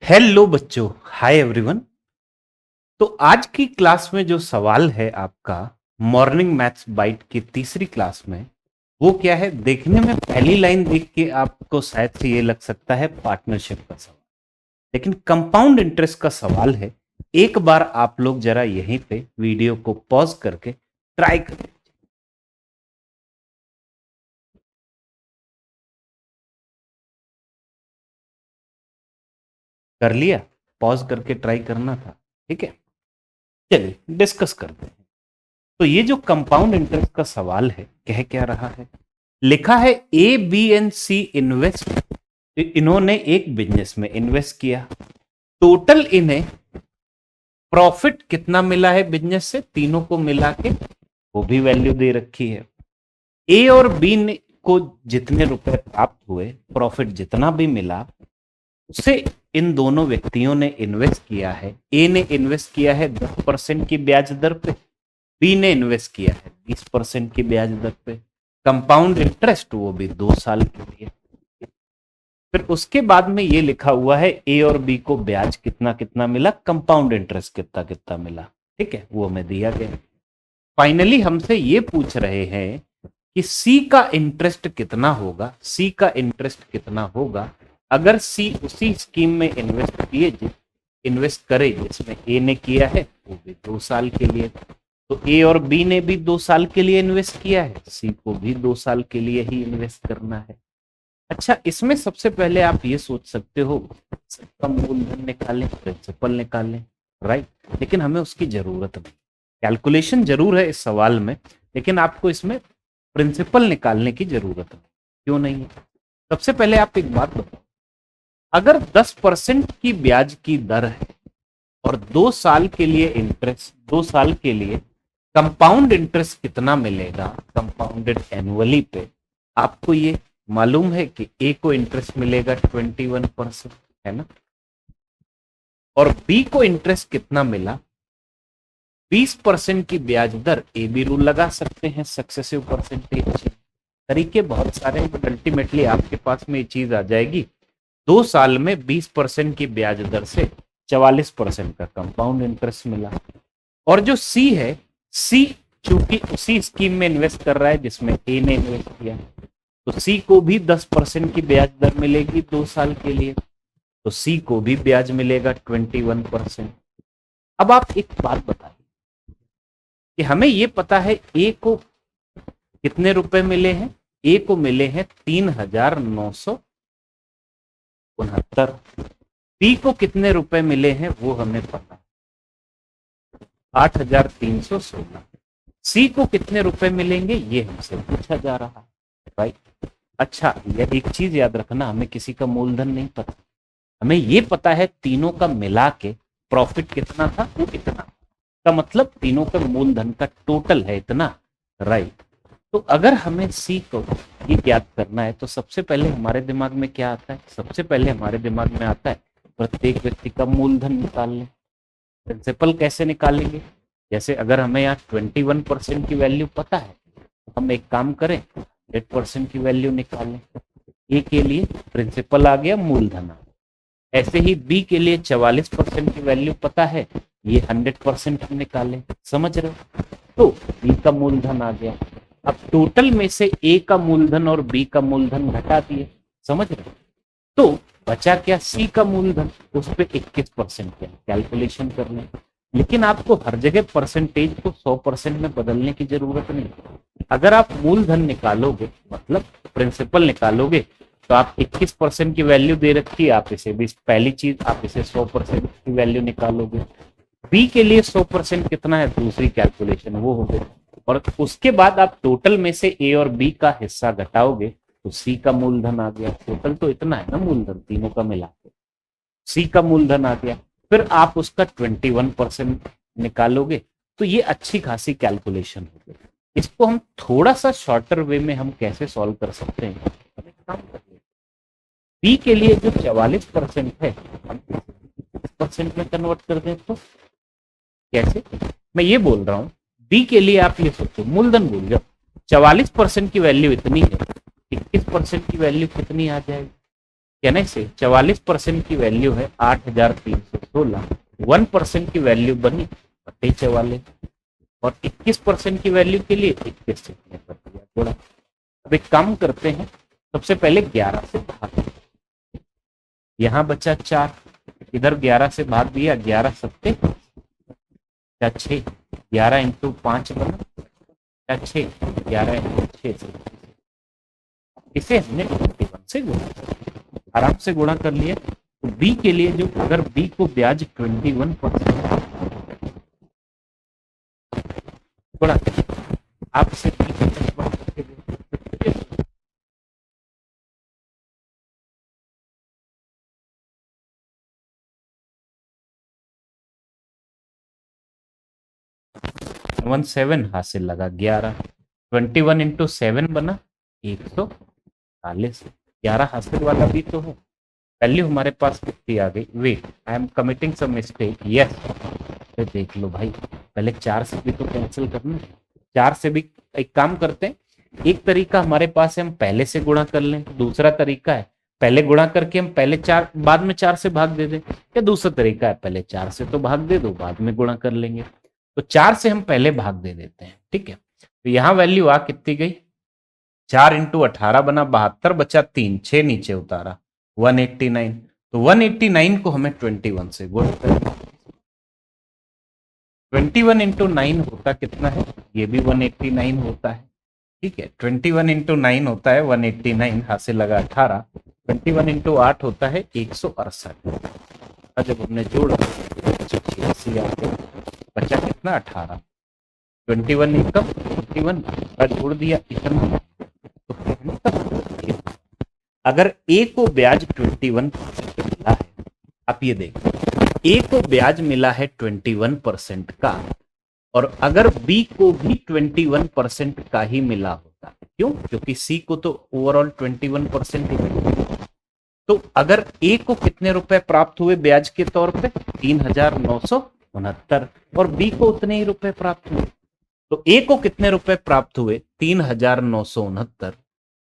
Hello बच्चों, hi everyone. तो आज की क्लास में जो सवाल है आपका मॉर्निंग मैथ्स बाइट की तीसरी क्लास में, वो क्या है? देखने में पहली लाइन देख के आपको शायद से ये लग सकता है पार्टनरशिप का सवाल, लेकिन कंपाउंड इंटरेस्ट का सवाल है। एक बार आप लोग जरा यहीं पे वीडियो को पॉज करके ट्राई कर लिया। पॉज करके ट्राई करना था, ठीक है। चलिए डिस्कस करते हैं। तो ये जो कंपाउंड इंटरेस्ट का सवाल है, कह क्या रहा है? लिखा है A B and C invest, इन्होंने एक बिजनेस में इन्वेस्ट किया। टोटल इन्हें प्रॉफिट कितना मिला है बिजनेस से, तीनों को मिला के वो भी वैल्यू दे रखी है। ए और बी ने को जितने रुपए प्राप्त हुए, प्रॉफिट जितना भी मिला, उसे इन दोनों व्यक्तियों ने इन्वेस्ट किया है। ए ने इन्वेस्ट किया है 10% की ब्याज दर पे, बी ने इन्वेस्ट किया है 20% की ब्याज दर पे। कंपाउंड इंटरेस्ट वो भी 2 साल के लिए। फिर उसके बाद में ये लिखा हुआ है ए और बी को ब्याज कितना कितना मिला, कंपाउंड इंटरेस्ट कितना कितना मिला, ठीक है, वो हमें दिया गया। फाइनली हमसे ये पूछ रहे हैं कि सी का इंटरेस्ट कितना होगा, सी का इंटरेस्ट कितना होगा अगर सी उसी स्कीम में इन्वेस्ट करे जिसमें ए ने किया है, वो भी 2 साल के लिए। तो ए और बी ने भी 2 साल के लिए इन्वेस्ट किया है, सी को भी 2 साल के लिए ही इन्वेस्ट करना है। अच्छा, इसमें सबसे पहले आप ये सोच सकते हो सबका मूलधन निकालें, प्रिंसिपल निकालें, राइट। लेकिन हमें उसकी जरूरत नहीं। कैलकुलेशन जरूर है इस सवाल में, लेकिन आपको इसमें प्रिंसिपल निकालने की जरूरत नहीं। क्यों नहीं है? सबसे पहले आप एक बात बताओ, अगर 10% की ब्याज की दर है और 2 साल के लिए इंटरेस्ट, 2 साल के लिए कंपाउंड इंटरेस्ट कितना मिलेगा कंपाउंडेड एनुअली पे, आपको ये मालूम है कि ए को इंटरेस्ट मिलेगा 21%, है ना। और बी को इंटरेस्ट कितना मिला, 20% की ब्याज दर। ए बी रूल लगा सकते हैं, सक्सेसिव परसेंटेज, तरीके बहुत सारे हैं, बट अल्टीमेटली आपके पास में ये चीज आ जाएगी। 2 साल में 20% की ब्याज दर से 44% का कंपाउंड इंटरेस्ट मिला। और जो सी है, सी चूंकि उसी स्कीम में इन्वेस्ट कर रहा है जिसमें ए ने इन्वेस्ट किया, तो सी को भी 10% की ब्याज दर मिलेगी 2 साल के लिए, तो सी को भी ब्याज मिलेगा 21%। अब आप एक बात बताइए कि हमें ये पता है ए को कितने रुपए मिले हैं, ए को मिले हैं 3,969। बी को कितने रुपए मिले हैं वो हमें पता है, 8,316। सी को कितने रुपए मिलेंगे ये हमसे पूछा जा रहा है, राइट। अच्छा, ये एक चीज याद रखना, हमें किसी का मूलधन नहीं पता, हमें ये पता है तीनों का मिला के प्रॉफिट कितना था, वो इतना का मतलब तीनों का मूलधन का टोटल है इतना, राइट। तो अगर हमें सी को ये ज्ञात करना है तो सबसे पहले हमारे दिमाग में क्या आता है, सबसे पहले हमारे दिमाग में आता है प्रत्येक व्यक्ति का मूलधन निकाल लें। प्रिंसिपल कैसे निकालेंगे? जैसे अगर हमें यहाँ 21% की वैल्यू पता है, तो हम एक काम करें, 100% की वैल्यू निकालें। ए के लिए प्रिंसिपल आ गया, मूलधन आ गया। ऐसे ही बी के लिए 44% की वैल्यू पता है, ये 100% हम निकालें। समझ रहे हो? तो बी का मूलधन आ गया। अब टोटल में से ए का मूलधन और बी का मूलधन घटा दिए, समझ रहे हो? तो बचा क्या, सी का मूलधन, उस पर 21% क्या कैलकुलेशन कर लें। लेकिन आपको हर जगह परसेंटेज को 100% में बदलने की जरूरत नहीं। अगर आप मूलधन निकालोगे, मतलब प्रिंसिपल निकालोगे, तो आप 21% की वैल्यू दे रखी है, आप इसे भी पहली चीज आप इसे 100% की वैल्यू निकालोगे। बी के लिए 100% कितना है, दूसरी कैलकुलेशन वो हो गई। और उसके बाद आप टोटल में से ए और बी का हिस्सा घटाओगे, तो सी का मूलधन आ गया। टोटल तो इतना है ना मूलधन तीनों का मिला के, सी का मूलधन आ गया। फिर आप उसका 21% निकालोगे, तो ये अच्छी खासी कैलकुलेशन हो गई। इसको हम थोड़ा सा शॉर्टर वे में हम कैसे सॉल्व कर सकते हैं, हम एक काम करिए, बी के लिए जो 44% है हम 20% में कन्वर्ट कर दें तो कैसे? मैं ये बोल रहा हूँ, बी के लिए आप ये सोचो, मूलधन भूल जाओ, 44% की वैल्यू इतनी है, 21% की वैल्यू कितनी आ जाएगी, कहने से 44% की वैल्यू है 8,316, 1% की वैल्यू बनी 44 और 21% की वैल्यू के लिए 21 से कर दिया थोड़ा। अब एक काम करते हैं, सबसे पहले 11 से भाग, यहाँ बचा 4, इधर 11 से भाग दिया, 11 सत्ते 6, 11 इंटू 5 बना 6, 11 इंटू 6 इसे हमने 21 से गुणा आराम से गुणा कर लिया। तो बी के लिए जो, अगर बी को ब्याज 21% गुणा आपसे 17 हासिल लगा 11, 21 इंटू 7 बना 140, 11 हासिल वाला भी तो है। वैल्यू हमारे पास कितनी आ गई, wait I am committing some mistake, yes देख लो भाई, पहले 4 से भी तो कैंसिल करना है, 4 से भी एक काम करते हैं, एक तरीका हमारे पास है हम पहले से गुणा कर लें, दूसरा तरीका है पहले गुणा करके हम पहले 4 बाद में 4 से भाग दे दें, या दूसरा तरीका है पहले 4 से तो भाग दे दो बाद में गुणा कर लेंगे। तो 4 से हम पहले भाग दे देते हैं, ठीक है। तो यहाँ वैल्यू आ कितनी गई, 4 इंटू 18 बना 72, बचा 3, 6 नीचे उतारा 189, तो 189 को हमें 21 से गुणा करना, 21 इंटू 9 होता कितना है, ये भी 189 होता है, ठीक है। 21 इंटू 9 होता है 189, हासिल लगा 18, 21 इंटू 8 होता है 168, जब हमने जोड़ा 86 आ गया, बचा कितना 18, 21 इनकम 21 जोड़ दिया इतना। तो अगर ए को ब्याज 21% मिला है, आप ये देखो ए को ब्याज मिला है 21% का, और अगर बी को भी 21% का ही मिला होता, क्यों, क्योंकि सी को तो ओवरऑल 21% ही मिला। तो अगर ए को कितने रुपए प्राप्त हुए ब्याज के तौर पे 3,969, और बी को उतने ही रुपए प्राप्त हुए, तो ए को कितने रुपए प्राप्त हुए 3,969,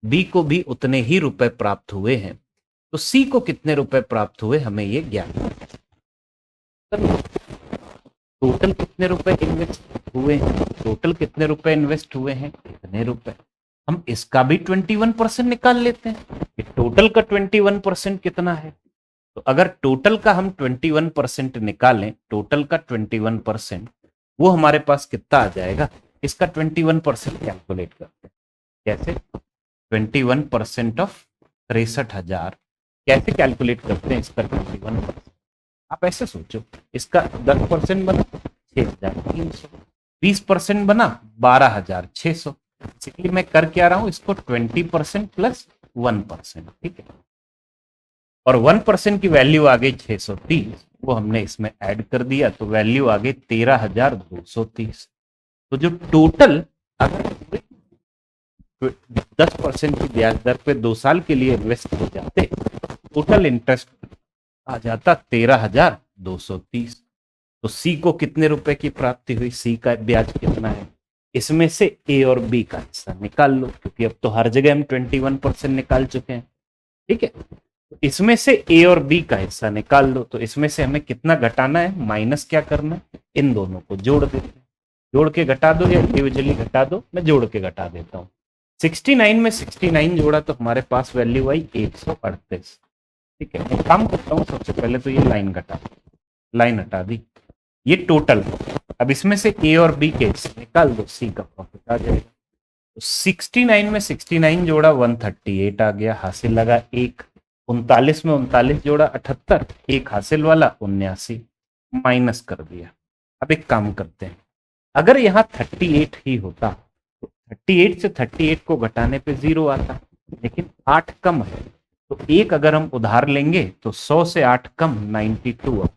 बी को भी उतने ही रुपए प्राप्त हुए हैं, तो सी को कितने रुपए प्राप्त हुए हमें ये ज्ञात करना। टोटल कितने रुपए इन्वेस्ट हुए हैं, टोटल कितने रुपए इन्वेस्ट हुए हैं, कितने रुपए, हम इसका भी 21% निकाल लेते हैं कि टोटल का 21% कितना है। तो अगर टोटल का हम 21% निकालें, टोटल का 21%, वो हमारे पास कितना आ जाएगा, इसका 21% कैलकुलेट करते हैं, कैसे 21% ऑफ 63,000 कैसे कैलकुलेट करते हैं इसका 21%, आप ऐसे सोचो, इसका 10% बना 6,300, 20% बना 12,600, बेसिकली मैं कर क्या रहा हूं, इसको 20% प्लस 1%, ठीक है, और 1% की वैल्यू आ गई 630, वो हमने इसमें ऐड कर दिया, तो वैल्यू आ गई 13,230। तो जो टोटल अगर 10% की ब्याज दर पे 2 साल के लिए इन्वेस्ट हो जाते, टोटल इंटरेस्ट आ जाता 13,230। तो सी को कितने रुपए की प्राप्ति हुई, सी का ब्याज कितना है, इसमें से ए और बी का हिस्सा निकाल लो, क्योंकि अब तो हर जगह हम 21% निकाल चुके हैं, ठीक है। तो इसमें से ए और बी का हिस्सा निकाल लो, तो इसमें से हमें कितना घटाना है, माइनस क्या करना है, इन दोनों को जोड़ देते हैं, जोड़ के घटा दो या इंडिविजुअली घटा दो, मैं जोड़ के घटा देता हूँ। 69 में 69 जोड़ा तो हमारे पास वैल्यू आई 138, ठीक है। मैं काम करता हूँ, सबसे पहले तो ये लाइन हटा दी, ये टोटल, अब इसमें से ए और बी के निकाल दो, सी का प्रॉफिट आ जाएगा। तो 69 में 69 जोड़ा 138 आ गया, हासिल लगा 1, 39 में 39 जोड़ा 78, एक हासिल वाला 79, माइनस कर दिया। अब एक काम करते हैं, अगर यहाँ 38 ही होता तो 38 से 38 को घटाने पे 0 आता, लेकिन 8 कम है, तो एक अगर हम उधार लेंगे तो 100 से 8 कम 92,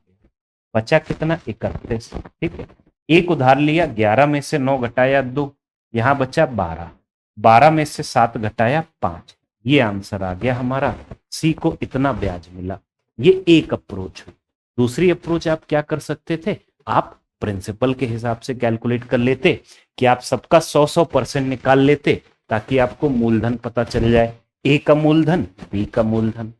बचा कितना 31, ठीक है। एक उधार लिया, 11 में से 9 घटाया 2, यहाँ बचा 12, 12 में से 7 घटाया 5, ये आंसर आ गया हमारा, सी को इतना ब्याज मिला। ये एक अप्रोच हुई। दूसरी अप्रोच आप क्या कर सकते थे, आप प्रिंसिपल के हिसाब से कैलकुलेट कर लेते कि आप सबका 100% निकाल लेते, ताकि आपको मूलधन पता चल जाए, ए का मूलधन, बी का मूलधन।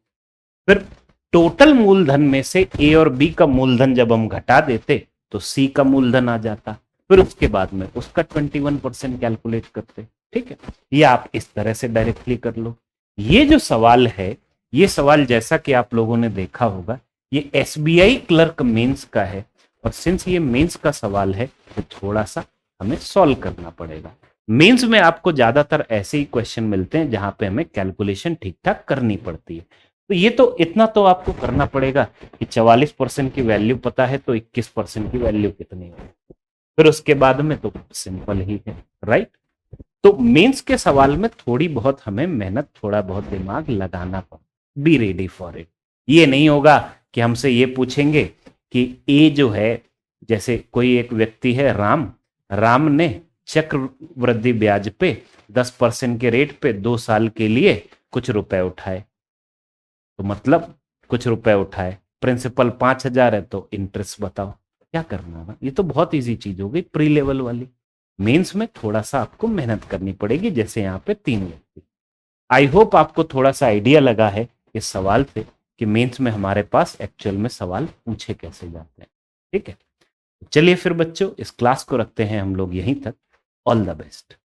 फिर टोटल मूलधन में से ए और बी का मूलधन जब हम घटा देते तो सी का मूलधन आ जाता, फिर उसके बाद में उसका 21% कैलकुलेट करते। ठीक है, ये आप इस तरह से डायरेक्टली कर लो। ये जो सवाल है, ये सवाल जैसा कि आप लोगों ने देखा होगा, ये एसबीआई क्लर्क मेंस का है, और सिंस ये मेंस का सवाल है तो थोड़ा सा हमें सॉल्व करना पड़ेगा। मेंस में आपको ज्यादातर ऐसे ही क्वेश्चन मिलते हैं जहां पे हमें कैलकुलेशन ठीक ठाक करनी पड़ती है। तो ये तो इतना तो आपको करना पड़ेगा कि 44% की वैल्यू पता है तो 21% की वैल्यू कितनी है, फिर उसके बाद में तो सिंपल ही है, राइट। तो मेंस के सवाल में थोड़ी बहुत हमें मेहनत, थोड़ा बहुत दिमाग लगाना पड़ेगा। Be ready for it. ये नहीं होगा कि हमसे ये पूछेंगे कि ए जो है, जैसे कोई एक व्यक्ति है राम, राम ने चक्रवृद्धि ब्याज पे 10% के रेट पे 2 साल के लिए कुछ रुपए उठाए, तो मतलब कुछ रुपए उठाए, प्रिंसिपल 5,000 है तो इंटरेस्ट बताओ क्या करना है। ये तो बहुत इजी चीज हो गई, प्री लेवल वाली। मेंस में थोड़ा सा आपको मेहनत करनी पड़ेगी, जैसे यहाँ पे 3 व्यक्ति। आई होप आपको थोड़ा सा आइडिया लगा है इस सवाल से कि मेंस में हमारे पास एक्चुअल में सवाल पूछे कैसे जाते हैं। ठीक है, चलिए फिर बच्चों इस क्लास को रखते हैं हम लोग यहीं तक। All the best.